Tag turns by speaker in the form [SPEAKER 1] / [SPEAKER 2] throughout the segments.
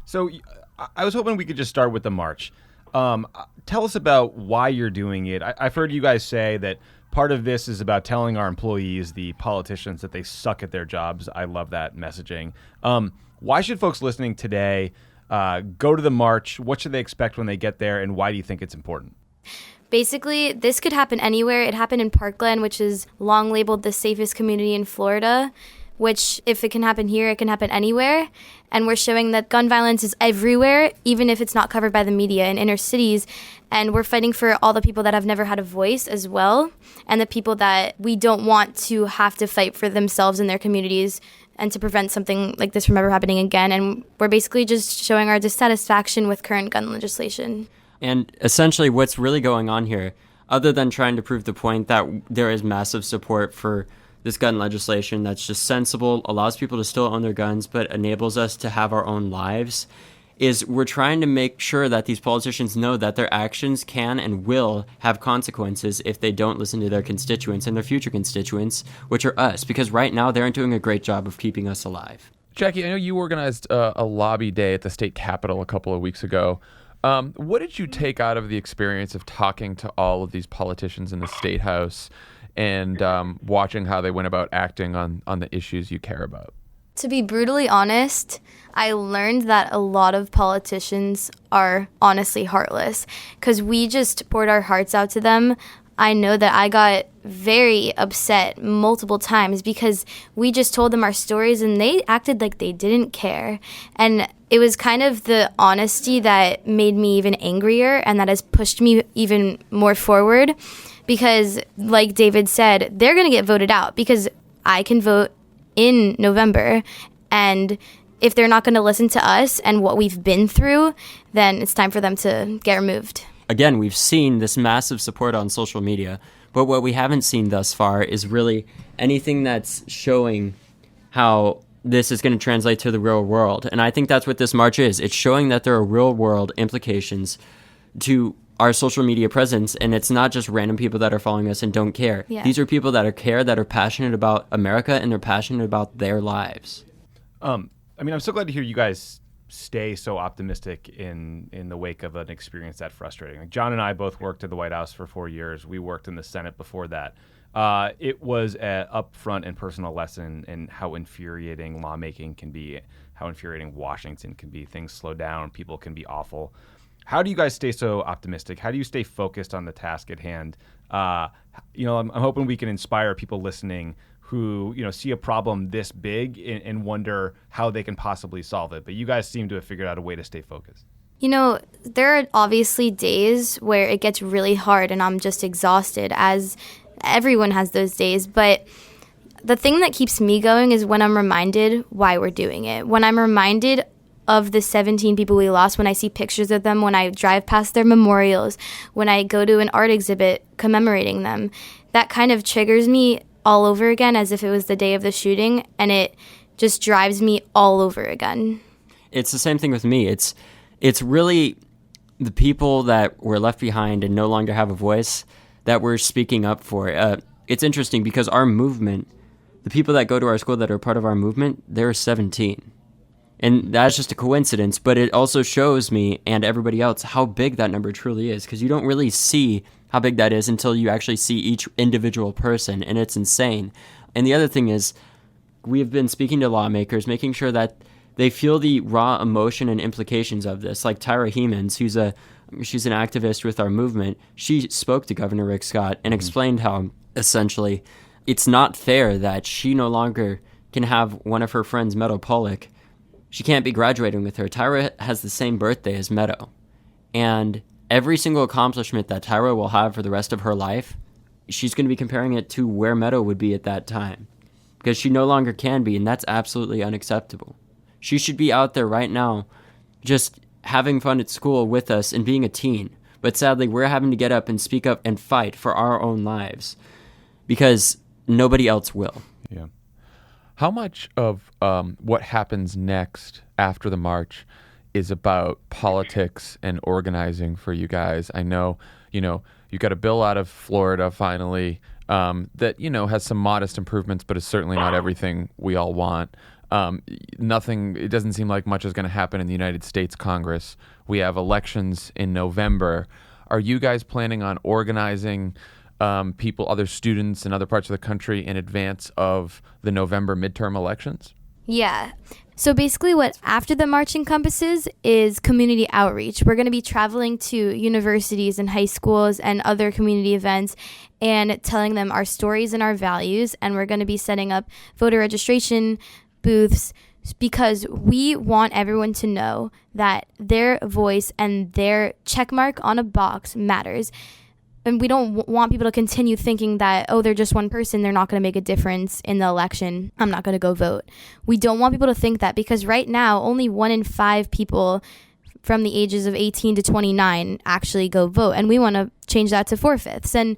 [SPEAKER 1] So I was hoping we could just start with the march. Tell us about why you're doing it. I've heard you guys say that part of this is about telling our employees, the politicians, that they suck at their jobs. I love that messaging. Why should folks listening today go to the march? What should they expect when they get there, and why do you think it's important?
[SPEAKER 2] Basically, this could happen anywhere. It happened in Parkland, which is long labeled the safest community in Florida, which if it can happen here, it can happen anywhere. And we're showing that gun violence is everywhere, even if it's not covered by the media in inner cities. And we're fighting for all the people that have never had a voice as well, and the people that we don't want to have to fight for themselves in their communities and to prevent something like this from ever happening again. And we're basically just showing our dissatisfaction with current gun legislation.
[SPEAKER 3] And essentially what's really going on here, other than trying to prove the point that there is massive support for this gun legislation that's just sensible, allows people to still own their guns, but enables us to have our own lives, is we're trying to make sure that these politicians know that their actions can and will have consequences if they don't listen to their constituents and their future constituents, which are us, because right now they aren't doing a great job of keeping us alive.
[SPEAKER 4] Jackie, I know you organized a lobby day at the state capitol a couple of weeks ago. What did you take out of the experience of talking to all of these politicians in the State House and watching how they went about acting on the issues you care about?
[SPEAKER 2] To be brutally honest, I learned that a lot of politicians are honestly heartless because we just poured our hearts out to them. I know that I got very upset multiple times because we just told them our stories and they acted like they didn't care. And it was kind of the honesty that made me even angrier and that has pushed me even more forward because, like David said, they're going to get voted out because I can vote in November. And if they're not going to listen to us and what we've been through, then it's time for them to get removed.
[SPEAKER 3] Again, we've seen this massive support on social media, but what we haven't seen thus far is really anything that's showing how this is going to translate to the real world. And I think that's what this march is. It's showing that there are real world implications to our social media presence, and it's not just random people that are following us and don't care. Yeah. These are people that care, that are passionate about America, and they're passionate about their lives.
[SPEAKER 1] I'm so glad to hear you guys stay so optimistic in the wake of an experience that frustrating. Like Jon and I both worked at the White House for 4 years. We worked in the Senate before that. It was an upfront and personal lesson in how infuriating lawmaking can be, how infuriating Washington can be. Things slow down. People can be awful. How do you guys stay so optimistic? How do you stay focused on the task at hand? I'm hoping we can inspire people listening who, see a problem this big and wonder how they can possibly solve it. But you guys seem to have figured out a way to stay focused.
[SPEAKER 2] There are obviously days where it gets really hard and I'm just exhausted, as everyone has those days. But the thing that keeps me going is when I'm reminded why we're doing it. When I'm reminded of the 17 people we lost, when I see pictures of them, when I drive past their memorials, when I go to an art exhibit commemorating them, that kind of triggers me all over again as if it was the day of the shooting, and it just drives me all over again.
[SPEAKER 3] It's the same thing with me. It's really the people that were left behind and no longer have a voice that we're speaking up for. It's interesting because our movement, the people that go to our school that are part of our movement, they're 17. And that's just a coincidence, but it also shows me and everybody else how big that number truly is, because you don't really see how big that is until you actually see each individual person, and it's insane. And the other thing is, we've been speaking to lawmakers, making sure that they feel the raw emotion and implications of this. Like Tyra Hemans, she's an activist with our movement. She spoke to Governor Rick Scott and explained how, essentially, it's not fair that she no longer can have one of her friends, Meadow Pollack. She can't be graduating with her. Tyra has the same birthday as Meadow. And every single accomplishment that Tyra will have for the rest of her life, she's going to be comparing it to where Meadow would be at that time. Because she no longer can be, and that's absolutely unacceptable. She should be out there right now just having fun at school with us and being a teen. But sadly, we're having to get up and speak up and fight for our own lives because nobody else will.
[SPEAKER 4] Yeah. How much of what happens next after the march is about politics and organizing for you guys? I know, you got a bill out of Florida finally that, has some modest improvements, but is certainly not everything we all want. Nothing. It doesn't seem like much is going to happen in the United States Congress. We have elections in November. Are you guys planning on organizing people, other students in other parts of the country in advance of the November midterm elections?
[SPEAKER 2] Yeah. So basically what after the march encompasses is community outreach. We're going to be traveling to universities and high schools and other community events and telling them our stories and our values. And we're going to be setting up voter registration booths because we want everyone to know that their voice and their check mark on a box matters. And we don't want people to continue thinking that, oh, they're just one person, they're not going to make a difference in the election, I'm not going to go vote. We don't want people to think that because right now, only 1 in 5 people from the ages of 18 to 29 actually go vote. And we want to change that to 4/5. And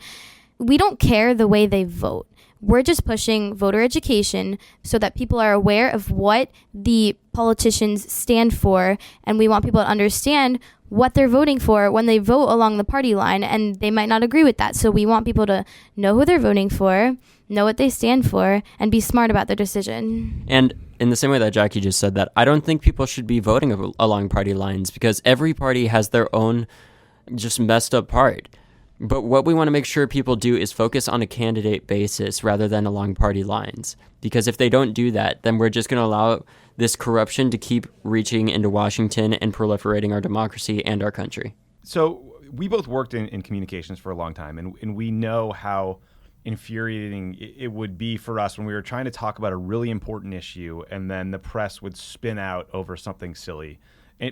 [SPEAKER 2] we don't care the way they vote. We're just pushing voter education so that people are aware of what the politicians stand for. And we want people to understand what they're voting for when they vote along the party line, and they might not agree with that. So we want people to know who they're voting for, know what they stand for, and be smart about their decision.
[SPEAKER 3] And in the same way that Jackie just said that, I don't think people should be voting along party lines because every party has their own just messed up part. But what we want to make sure people do is focus on a candidate basis rather than along party lines. Because if they don't do that, then we're just going to allow this corruption to keep reaching into Washington and proliferating our democracy and our country.
[SPEAKER 1] So we both worked in communications for a long time, and we know how infuriating it would be for us when we were trying to talk about a really important issue and then the press would spin out over something silly.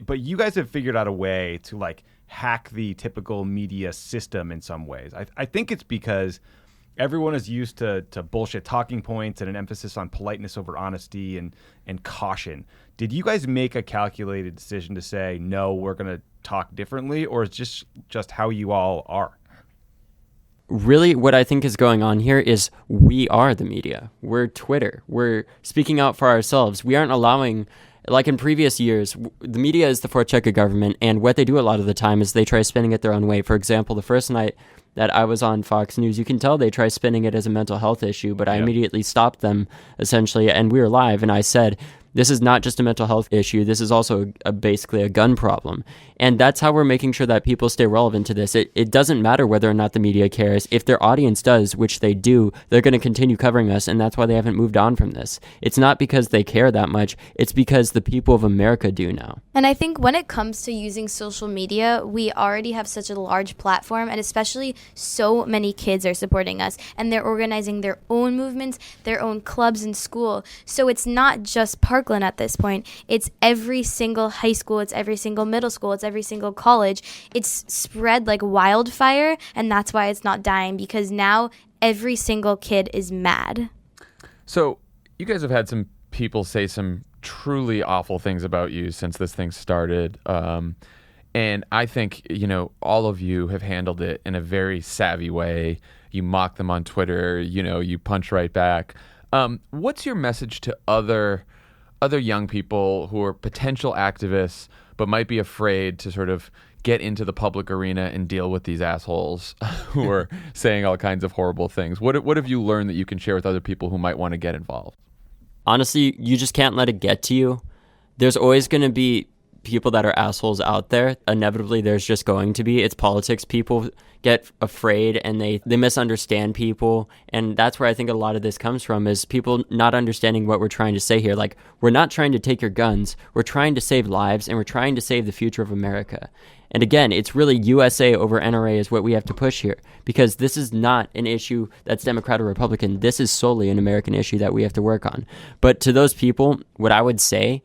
[SPEAKER 1] But you guys have figured out a way to like hack the typical media system in some ways. I think it's because everyone is used to bullshit talking points and an emphasis on politeness over honesty and caution. Did you guys make a calculated decision to say, no, we're going to talk differently, or is it just how you all are?
[SPEAKER 3] Really, what I think is going on here is we are the media. We're Twitter. We're speaking out for ourselves. We aren't allowing, like in previous years, the media is the fourth check of government, and what they do a lot of the time is they try spinning it their own way. For example, the first night that I was on Fox News, you can tell they try spinning it as a mental health issue, but I immediately stopped them, essentially, and we were live, and I said, this is not just a mental health issue, this is also basically a gun problem. And that's how we're making sure that people stay relevant to this. It doesn't matter whether or not the media cares. If their audience does, which they do, they're going to continue covering us, and that's why they haven't moved on from this. It's not because they care that much, it's because the people of America do now.
[SPEAKER 2] And I think when it comes to using social media, we already have such a large platform, and especially so many kids are supporting us, and they're organizing their own movements, their own clubs in school. So it's not just Parkland at this point. It's every single high school, it's every single middle school, it's every single college. It's spread like wildfire, and that's why it's not dying, because now every single kid is mad.
[SPEAKER 4] So you guys have had some people say some truly awful things about you since this thing started. And I think, all of you have handled it in a very savvy way. You mock them on Twitter, you punch right back. What's your message to other young people who are potential activists but might be afraid to sort of get into the public arena and deal with these assholes who are saying all kinds of horrible things? What have you learned that you can share with other people who might want to get involved?
[SPEAKER 3] Honestly, you just can't let it get to you. There's always going to be people that are assholes out there. Inevitably, there's just going to be. It's politics. People get afraid and they misunderstand people. And that's where I think a lot of this comes from, is people not understanding what we're trying to say here. Like, we're not trying to take your guns. We're trying to save lives, and we're trying to save the future of America. And again, it's really USA over NRA is what we have to push here, because this is not an issue that's Democrat or Republican. This is solely an American issue that we have to work on. But to those people, what I would say,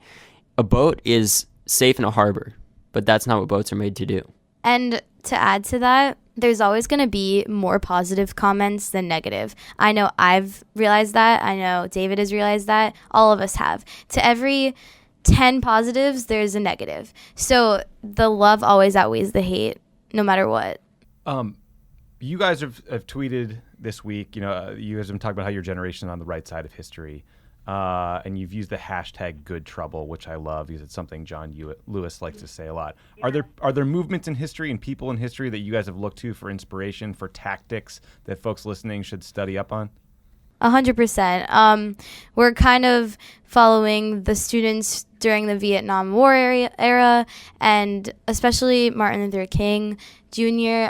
[SPEAKER 3] a boat is safe in a harbor, but that's not what boats are made to do.
[SPEAKER 2] And to add to that, there's always going to be more positive comments than negative. I know I've realized that. I know David has realized that. All of us have. To every 10 positives, there's a negative. So the love always outweighs the hate, no matter what.
[SPEAKER 1] You guys have tweeted this week, you guys have been talking about how your generation is on the right side of history. And you've used the hashtag good trouble, which I love because it's something John Lewis likes to say a lot. Yeah. Are there movements in history and people in history that you guys have looked to for inspiration, for tactics that folks listening should study up on?
[SPEAKER 2] 100%. We're kind of following the students during the Vietnam War era, and especially Martin Luther King Jr.,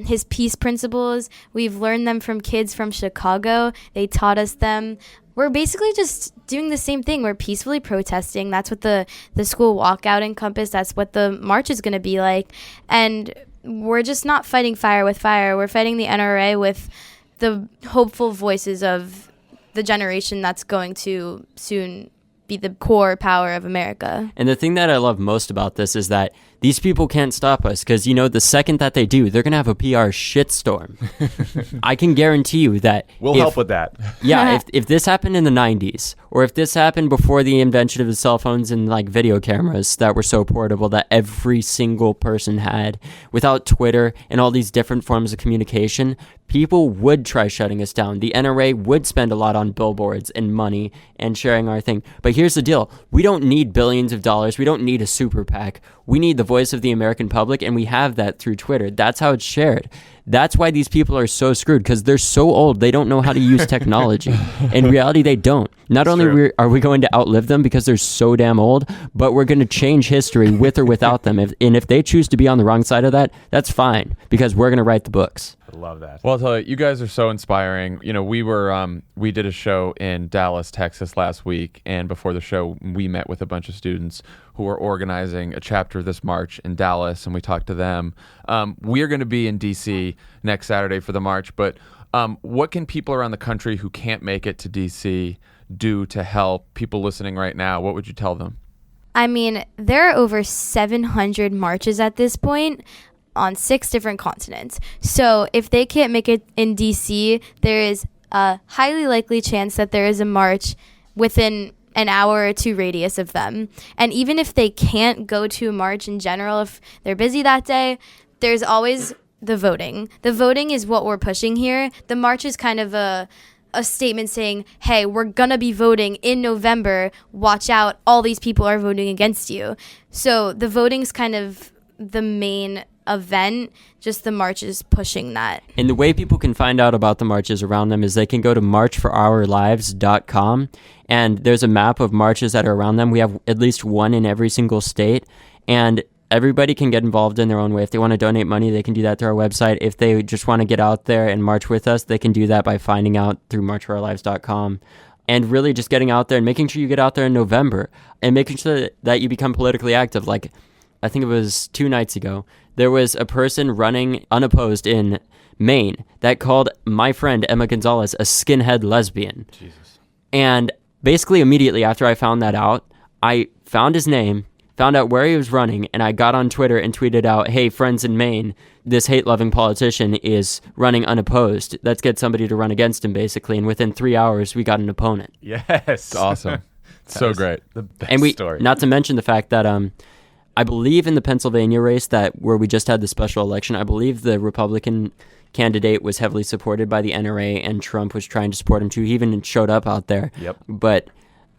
[SPEAKER 2] his peace principles. We've learned them from kids from Chicago. They taught us them. We're basically just doing the same thing. We're peacefully protesting. That's what the school walkout encompassed. That's what the march is going to be like. And we're just not fighting fire with fire. We're fighting the NRA with the hopeful voices of the generation that's going to soon be the core power of America.
[SPEAKER 3] And the thing that I love most about this is that these people can't stop us because, you know, the second that they do, they're going to have a PR shitstorm. I can guarantee you that.
[SPEAKER 1] We'll help with that.
[SPEAKER 3] Yeah, if this happened in the 90s, or if this happened before the invention of the cell phones and like video cameras that were so portable that every single person had, without Twitter and all these different forms of communication, people would try shutting us down. The NRA would spend a lot on billboards and money and sharing our thing. But here's the deal. We don't need billions of dollars. We don't need a super PAC. We need the voice of the American public, and we have that through Twitter. That's how it's shared. That's why these people are so screwed, because they're so old, they don't know how to use technology. In reality, they don't. Not only are we going to outlive them because they're so damn old, but we're going to change history with or without them. And if they choose to be on the wrong side of that, that's fine, because we're going to write the books.
[SPEAKER 1] I love that.
[SPEAKER 4] Well, I'll tell you guys are so inspiring. You know, we did a show in Dallas, Texas last week, and before the show, we met with a bunch of students who are organizing a chapter of this march in Dallas, and we talked to them. We are going to be in D.C. next Saturday for the march, but what can people around the country who can't make it to D.C. do to help people listening right now? What would you tell them?
[SPEAKER 2] I mean, there are over 700 marches at this point on 6 different continents. So if they can't make it in DC, there is a highly likely chance that there is a march within an hour or 2 radius of them. And even if they can't go to a march in general, if they're busy that day, there's always the voting. The voting is what we're pushing here. The march is kind of a statement saying, hey, we're going to be voting in November. Watch out. All these people are voting against you. So the voting's kind of the main event, just the march is pushing that.
[SPEAKER 3] And the way people can find out about the marches around them is they can go to marchforourlives.com, and there's a map of marches that are around them. We have at least one in every single state, and everybody can get involved in their own way. If they want to donate money, they can do that through our website. If they just want to get out there and march with us, they can do that by finding out through marchforourlives.com. And really just getting out there and making sure you get out there in November and making sure that you become politically active. Like, I think it was 2 nights ago, there was a person running unopposed in Maine that called my friend Emma Gonzalez a skinhead lesbian.
[SPEAKER 1] Jesus.
[SPEAKER 3] And basically immediately after I found that out, I found his name, found out where he was running, and I got on Twitter and tweeted out, hey, friends in Maine, this hate-loving politician is running unopposed. Let's get somebody to run against him, basically. And within 3 hours, we got an opponent.
[SPEAKER 1] Yes.
[SPEAKER 4] It's awesome. So great.
[SPEAKER 1] The best
[SPEAKER 3] And
[SPEAKER 1] story.
[SPEAKER 3] not to mention the fact that I believe in the Pennsylvania race where we just had the special election, I believe the Republican candidate was heavily supported by the NRA, and Trump was trying to support him too. He even showed up out there.
[SPEAKER 1] Yep.
[SPEAKER 3] But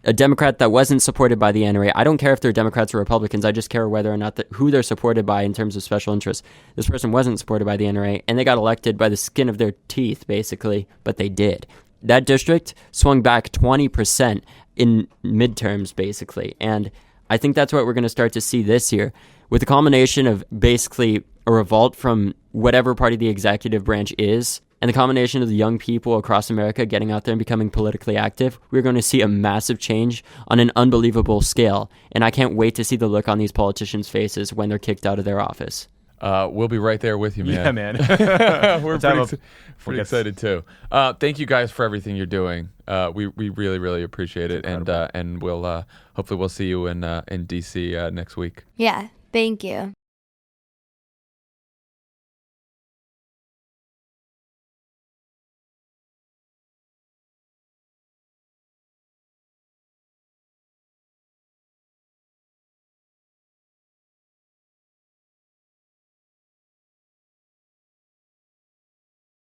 [SPEAKER 3] a Democrat that wasn't supported by the NRA, I don't care if they're Democrats or Republicans, I just care whether or not who they're supported by in terms of special interests. This person wasn't supported by the NRA, and they got elected by the skin of their teeth, basically, but they did. That district swung back 20% in midterms, basically, and I think that's what we're going to start to see this year, with a combination of basically a revolt from whatever party the executive branch is, and the combination of the young people across America getting out there and becoming politically active. We're going to see a massive change on an unbelievable scale, and I can't wait to see the look on these politicians' faces when they're kicked out of their office.
[SPEAKER 4] We'll be right there with you, man.
[SPEAKER 1] Yeah, man.
[SPEAKER 4] We're pretty excited too. Thank you guys for everything you're doing. We really, really appreciate it, and we'll hopefully we'll see you in DC next week.
[SPEAKER 2] Yeah, thank you.